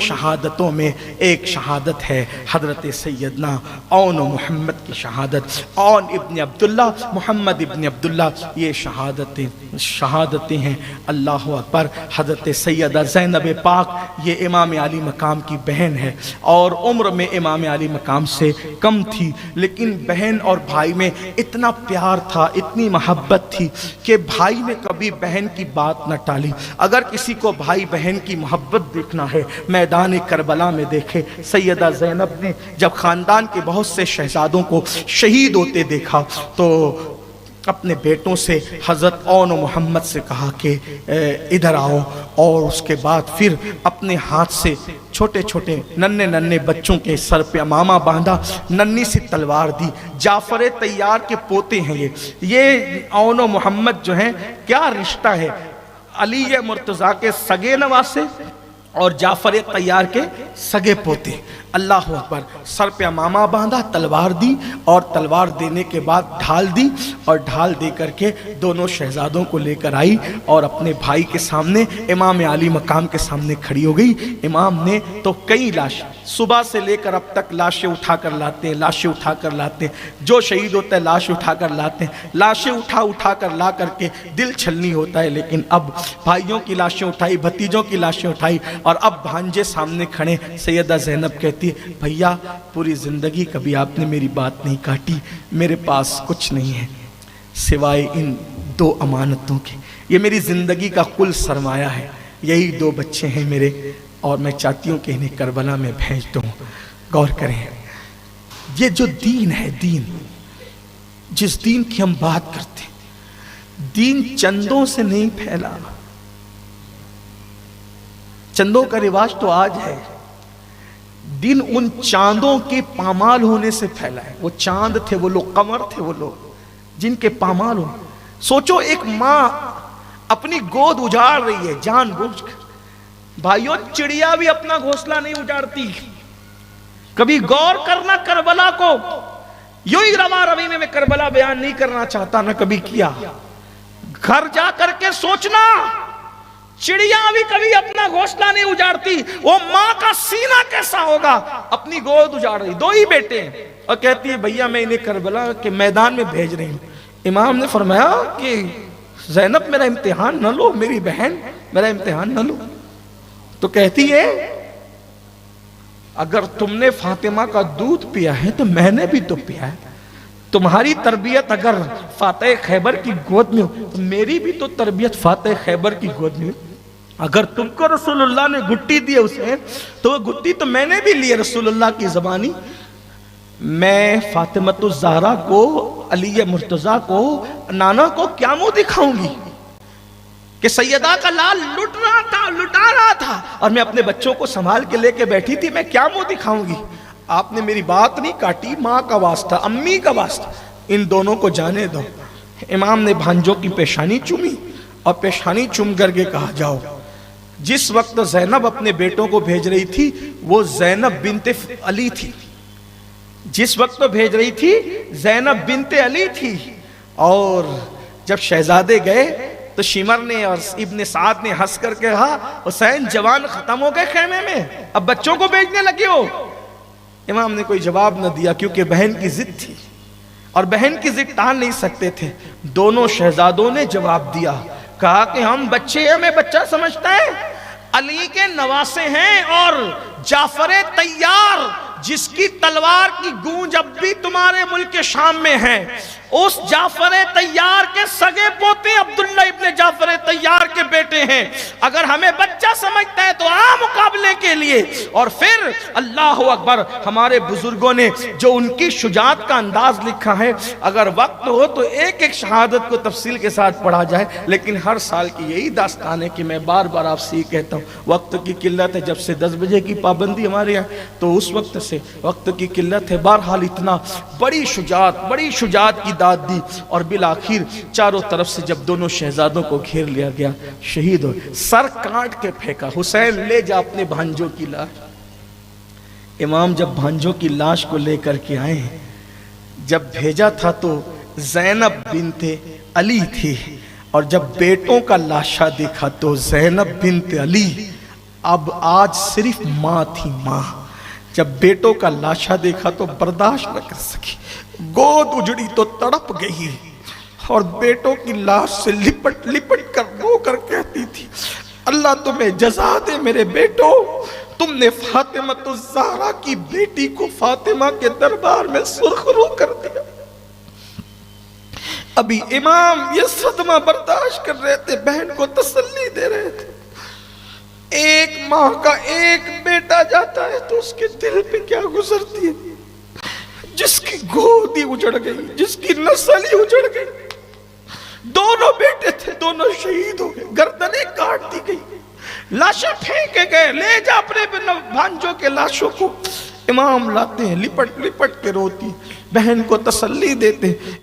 شہادتوں میں ایک شہادت ہے حضرت سیدنا عون محمد کی شہادت، عون ابن عبداللہ، محمد ابن عبداللہ، یہ شہادتیں ہیں۔ اللہ اکبر۔ حضرت سیدہ زینب پاک یہ امام علی مقام کی بہن ہے، اور عمر میں امام علی مقام سے کم تھی، لیکن بہن اور بھائی میں اتنا پیار تھا، اتنی محبت تھی کہ بھائی نے کبھی بہن کی بات نہ ٹالی۔ اگر کسی کو بھائی بہن کی محبت دیکھنا ہے، میدان کربلا میں دیکھے، سیدہ زینب نے جب خاندان کے بہت سے شہزادوں کو شہید ہوتے دیکھا تو اپنے بیٹوں سے حضرت عون محمد سے کہا کہ ادھر آؤ، اور اس کے بعد پھر اپنے ہاتھ سے چھوٹے چھوٹے ننھے بچوں کے سر پہ امامہ باندھا، ننھی سی تلوار دی۔ جعفر طیار کے پوتے ہیں یہ عون محمد جو ہیں، کیا رشتہ ہے، علی مرتضیٰ کے سگے نواسے اور جعفر طیار کے سگے پوتے۔ اللہ اکبر۔ سر پہ امامہ باندھا، تلوار دی، اور تلوار دینے کے بعد ڈھال دی، اور ڈھال دے کر کے دونوں شہزادوں کو لے کر آئی اور اپنے بھائی کے سامنے امام علی مقام کے سامنے کھڑی ہو گئی۔ امام نے تو کئی لاشیں صبح سے لے کر اب تک لاشیں اٹھا کر لاتے ہیں، لاشیں اٹھا کر لاتے ہیں، جو شہید ہوتا ہے لاش اٹھا کر لاتے ہیں، لاشیں اٹھا کر لا کر کے دل چھلنی ہوتا ہے، لیکن اب بھائیوں کی لاشیں اٹھائی، بھتیجوں کی لاشیں اٹھائی، اور اب بھانجے سامنے کھڑے۔ سیدہ زینب کہتی ہے بھیا پوری زندگی کبھی آپ نے میری بات نہیں کاٹی، میرے پاس کچھ نہیں ہے سوائے ان 2 امانتوں کے، یہ میری زندگی کا کل سرمایہ ہے، یہی 2 بچے ہیں میرے، اور میں چاہتی ہوں کہ انہیں کربلا میں بھیج دوں۔ غور کریں، یہ جو دین ہے، دین جس دین کی ہم بات کرتے ہیں، دین چندوں سے نہیں پھیلا، چندوں کا رواج تو آج ہے، دن ان چاندوں کے پامال ہونے سے پھیلا ہے۔ وہ چاند تھے وہ لوگ، قمر تھے وہ لوگ جن کے پامال ہو۔ سوچو ایک ماں اپنی گود اجاڑ رہی ہے جان بوجھ کر۔ بھائیوں چڑیا بھی اپنا گھونسلہ نہیں اجاڑتی۔ کبھی غور کرنا کربلا کو، یوں ہی رواں روی میں کربلا بیان نہیں کرنا چاہتا، نہ کبھی کیا۔ گھر جا کر کے سوچنا، چڑیا بھی کبھی اپنا گھونسلہ نہیں اجاڑتی، وہ ماں کا سینہ کیسا ہوگا، اپنی گود اجاڑ رہی، 2 ہی بیٹے ہیں، اور کہتی ہے بھیا میں انہیں کربلا کے میدان میں بھیج رہی ہوں۔ امام نے فرمایا کہ زینب میرا امتحان نہ لو، میری بہن میرا امتحان نہ لو۔ تو کہتی ہے اگر تم نے فاطمہ کا دودھ پیا ہے تو میں نے بھی تو پیا ہے، تمہاری تربیت اگر فاتح خیبر کی گود میں ہو تو میری بھی تو تربیت فاتح خیبر کی گود میں ہو۔ اگر تم کو رسول اللہ نے گھٹی دی اسے تو وہ گھٹی تو میں نے بھی لی رسول اللہ کی زبانی۔ میں فاطمۃ الزہرا کو، علی مرتضیٰ کو، نانا کو کیا منہ دکھاؤں گی کہ سیدہ کا لال لٹا رہا تھا اور میں اپنے بچوں کو سنبھال کے لے کے بیٹھی تھی، میں کیا منہ دکھاؤں گی؟ آپ نے میری بات نہیں کاٹی، ماں کا واسطہ، امی کا واسطہ، ان دونوں کو جانے دو۔ امام نے بھانجوں کی پیشانی چومی اور پیشانی چوم کر کے کہا جاؤ۔ جس وقت زینب اپنے بیٹوں کو بھیج رہی تھی وہ زینب بنت علی تھی، جس وقت بھیج رہی تھی زینب بنت علی تھی، اور جب شہزادے گئے تو شمر نے اور ابن سعد نے ہنس کر کے کہا حسین جوان ختم ہو گئے خیمے میں، اب بچوں کو بھیجنے لگے ہو؟ امام نے کوئی جواب نہ دیا کیونکہ بہن کی ضد تھی اور بہن کی ضد ٹال نہیں سکتے تھے۔ دونوں شہزادوں نے جواب دیا، کہا کہ ہم بچے ہیں، میں بچہ سمجھتا ہے، علی کے نواسے ہیں، اور جعفر طیار جس کی تلوار کی گونج اب بھی تمہارے ملک شام میں ہے، اس جعفر طیار کے سگے پوتے عبداللہ ابن جعفر طیار کے بیٹے ہیں۔ اگر ہمیں بچہ سمجھتا ہے تو آ مقابلے کے لیے۔ اور پھر اللہ اکبر، ہمارے بزرگوں نے جو ان کی شجاعت کا انداز لکھا ہے، اگر وقت ہو تو ایک ایک شہادت کو تفصیل کے ساتھ پڑھا جائے، لیکن ہر سال کی یہی داستان ہے کہ میں بار بار آپ سے یہ کہتا ہوں، وقت کی قلت ہے، جب سے 10 بجے کی پابندی ہمارے یہاں تو اس وقت سے وقت کی قلت ہے۔ بہرحال اتنا بڑی شجاعت کی داد دی، اور بالآخر چاروں طرف سے جب دونوں شہزادوں کو گھیر لیا گیا، شہید ہو، سر کاٹ کے پھینکا، حسین لے جا اپنے بھانجوں کی لاش۔ امام جب بھانجوں کی لاش کو لے کر کے آئے، جب بھیجا تھا تو زینب بنت علی تھی، اور جب بیٹوں کا لاشا دیکھا تو زینب بنت علی اب آج صرف ماں تھی ماں، جب بیٹوں کا لاشا دیکھا تو برداشت نہ کر سکی، گود اجڑی تو تڑپ گئی اور بیٹوں کی لاش سے لپٹ لپٹ کر رو کر کہتی تھی اللہ تمہیں جزا دے میرے بیٹو، تم نے فاطمہ الزہرا کی بیٹی کو فاطمہ کے دربار میں سرخرو کر دیا۔ ابھی امام یہ صدمہ برداشت کر رہے تھے، بہن کو تسلی دے رہے تھے۔ ایک ماں کا ایک بیٹا جاتا ہے تو اس کے دل پہ کیا گزرتی ہے، جس کی گودی اجڑ گئی، جس کی نسل ہی اجڑ گئی۔ دونوں بیٹے تھے، دونوں شہید ہو گئے، گردنیں کاٹ دی گئی، لاشیں پھینکے گئے، لے جا اپنے بھانجوں کے لاشوں کو۔ امام لاتے ہیں، لپٹ لپٹ کے روتی، بہن کو تسلی دیتے ہیں۔